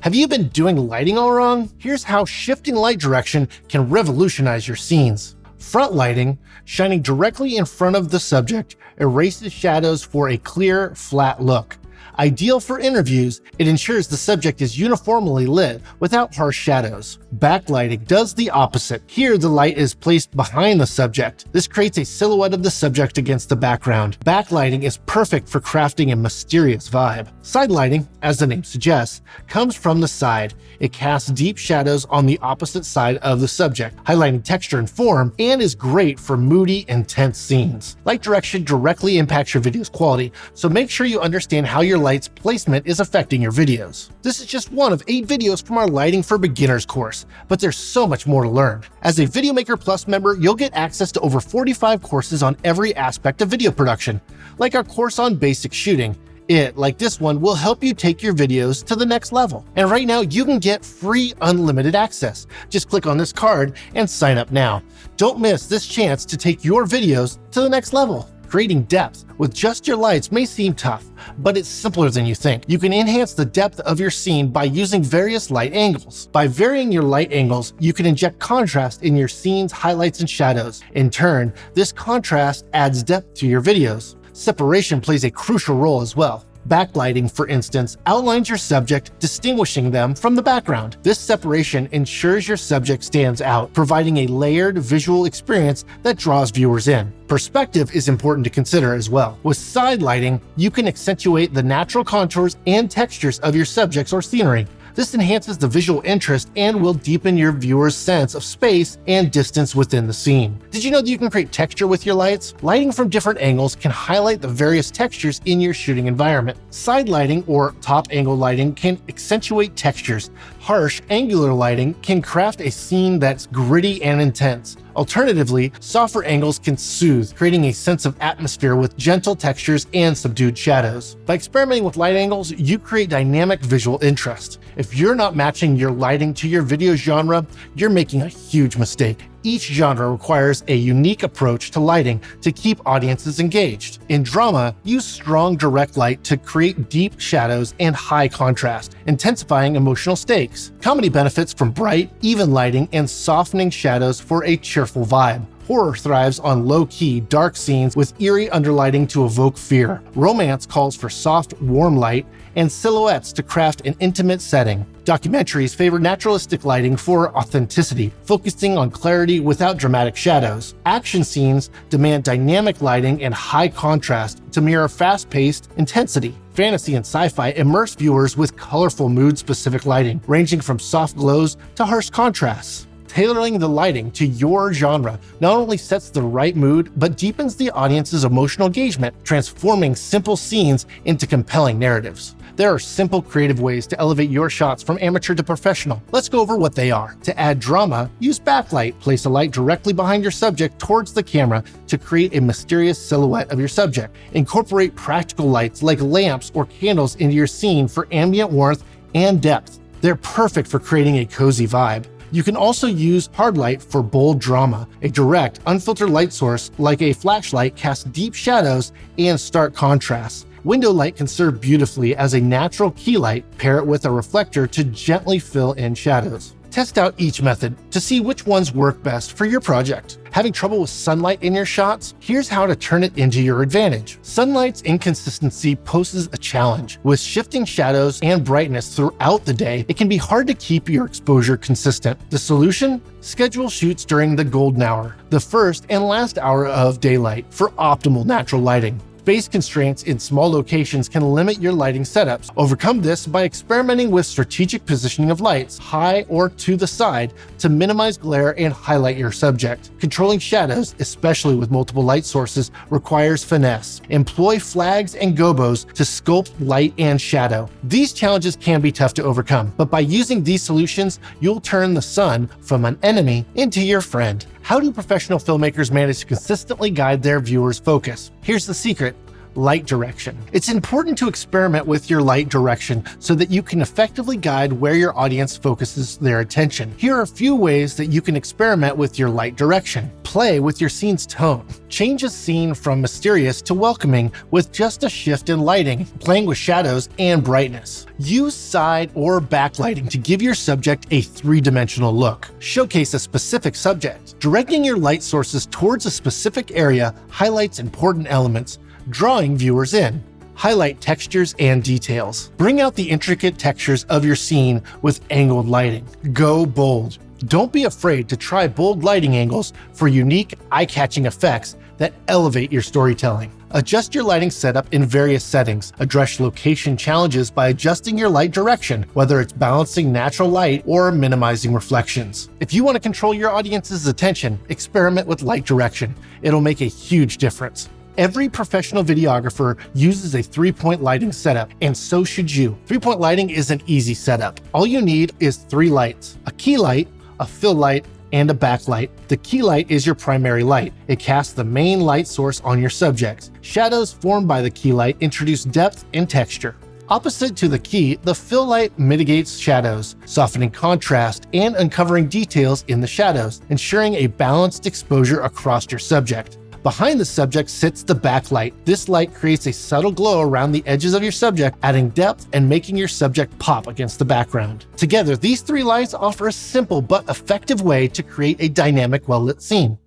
Have you been doing lighting all wrong? Here's how shifting light direction can revolutionize your scenes. Front lighting, shining directly in front of the subject, erases shadows for a clear, flat look. Ideal for interviews, it ensures the subject is uniformly lit without harsh shadows. Backlighting does the opposite. Here, the light is placed behind the subject. This creates a silhouette of the subject against the background. Backlighting is perfect for crafting a mysterious vibe. Side lighting, as the name suggests, comes from the side. It casts deep shadows on the opposite side of the subject, highlighting texture and form, and is great for moody, intense scenes. Light direction directly impacts your video's quality, so make sure you understand how your light's placement is affecting your videos. This is just one of 8 videos from our Lighting for Beginners course, but there's so much more to learn. As a VideoMaker Plus member, you'll get access to over 45 courses on every aspect of video production, like our course on basic shooting. It, like this one, will help you take your videos to the next level. And right now, you can get free unlimited access. Just click on this card and sign up now. Don't miss this chance to take your videos to the next level. Creating depth with just your lights may seem tough, but it's simpler than you think. You can enhance the depth of your scene by using various light angles. By varying your light angles, you can inject contrast in your scene's highlights and shadows. In turn, this contrast adds depth to your videos. Separation plays a crucial role as well. Backlighting, for instance, outlines your subject, distinguishing them from the background. This separation ensures your subject stands out, providing a layered visual experience that draws viewers in. Perspective is important to consider as well. With side lighting, you can accentuate the natural contours and textures of your subjects or scenery. This enhances the visual interest and will deepen your viewer's sense of space and distance within the scene. Did you know that you can create texture with your lights? Lighting from different angles can highlight the various textures in your shooting environment. Side lighting or top angle lighting can accentuate textures. Harsh, angular lighting can craft a scene that's gritty and intense. Alternatively, softer angles can soothe, creating a sense of atmosphere with gentle textures and subdued shadows. By experimenting with light angles, you create dynamic visual interest. If you're not matching your lighting to your video genre, you're making a huge mistake. Each genre requires a unique approach to lighting to keep audiences engaged. In drama, use strong direct light to create deep shadows and high contrast, intensifying emotional stakes. Comedy benefits from bright, even lighting and softening shadows for a cheerful vibe. Horror thrives on low-key, dark scenes with eerie underlighting to evoke fear. Romance calls for soft, warm light and silhouettes to craft an intimate setting. Documentaries favor naturalistic lighting for authenticity, focusing on clarity without dramatic shadows. Action scenes demand dynamic lighting and high contrast to mirror fast-paced intensity. Fantasy and sci-fi immerse viewers with colorful mood-specific lighting, ranging from soft glows to harsh contrasts. Tailoring the lighting to your genre not only sets the right mood, but deepens the audience's emotional engagement, transforming simple scenes into compelling narratives. There are simple, creative ways to elevate your shots from amateur to professional. Let's go over what they are. To add drama, use backlight. Place a light directly behind your subject towards the camera to create a mysterious silhouette of your subject. Incorporate practical lights like lamps or candles into your scene for ambient warmth and depth. They're perfect for creating a cozy vibe. You can also use hard light for bold drama. A direct, unfiltered light source like a flashlight casts deep shadows and stark contrasts. Window light can serve beautifully as a natural key light. Pair it with a reflector to gently fill in shadows. Test out each method to see which ones work best for your project. Having trouble with sunlight in your shots? Here's how to turn it into your advantage. Sunlight's inconsistency poses a challenge. With shifting shadows and brightness throughout the day, it can be hard to keep your exposure consistent. The solution? Schedule shoots during the golden hour, the first and last hour of daylight, for optimal natural lighting. Space constraints in small locations can limit your lighting setups. Overcome this by experimenting with strategic positioning of lights, high or to the side, to minimize glare and highlight your subject. Controlling shadows, especially with multiple light sources, requires finesse. Employ flags and gobos to sculpt light and shadow. These challenges can be tough to overcome, but by using these solutions, you'll turn the sun from an enemy into your friend. How do professional filmmakers manage to consistently guide their viewers' focus? Here's the secret. light direction. It's important to experiment with your light direction so that you can effectively guide where your audience focuses their attention. Here are a few ways that you can experiment with your light direction. Play with your scene's tone. Change a scene from mysterious to welcoming with just a shift in lighting, playing with shadows and brightness. Use side or backlighting to give your subject a three-dimensional look. Showcase a specific subject. Directing your light sources towards a specific area highlights important elements, drawing viewers in. Highlight textures and details. Bring out the intricate textures of your scene with angled lighting. Go bold. Don't be afraid to try bold lighting angles for unique, eye-catching effects that elevate your storytelling. Adjust your lighting setup in various settings. Address location challenges by adjusting your light direction, whether it's balancing natural light or minimizing reflections. If you want to control your audience's attention, experiment with light direction. It'll make a huge difference. Every professional videographer uses a three-point lighting setup, and so should you. Three-point lighting is an easy setup. All you need is 3 lights: a key light, a fill light, and a backlight. The key light is your primary light. It casts the main light source on your subject. Shadows formed by the key light introduce depth and texture. Opposite to the key, the fill light mitigates shadows, softening contrast and uncovering details in the shadows, ensuring a balanced exposure across your subject. Behind the subject sits the backlight. This light creates a subtle glow around the edges of your subject, adding depth and making your subject pop against the background. Together, these 3 lights offer a simple but effective way to create a dynamic, well-lit scene.